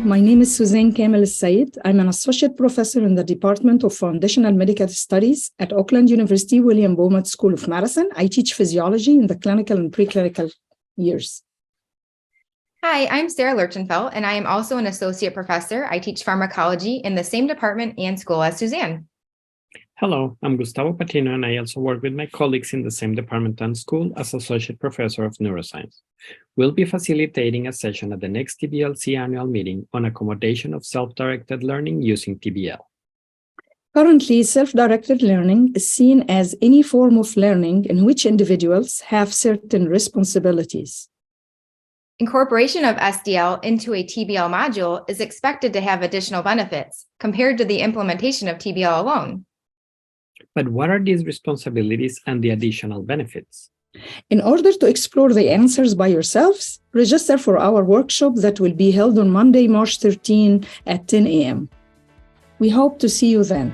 my name is Suzanne Kamel Said. I'm an associate professor in the Department of Foundational Medical Studies at Auckland University William Beaumont School of Medicine. I teach physiology in the clinical and preclinical years. Hi, I'm Sarah Lurchenfeld, and I am also an associate professor. I teach pharmacology in the same department and school as Suzanne. Hello, I'm Gustavo Patino, and I also work with my colleagues in the same department and school as Associate Professor of Neuroscience. We'll be facilitating a session at the next TBLC annual meeting on accommodation of self-directed learning using TBL. Currently, self-directed learning is seen as any form of learning in which individuals have certain responsibilities. Incorporation of SDL into a TBL module is expected to have additional benefits compared to the implementation of TBL alone. But what are these responsibilities and the additional benefits? In order to explore the answers by yourselves, register for our workshop that will be held on Monday, March 13 at 10 a.m. We hope to see you then.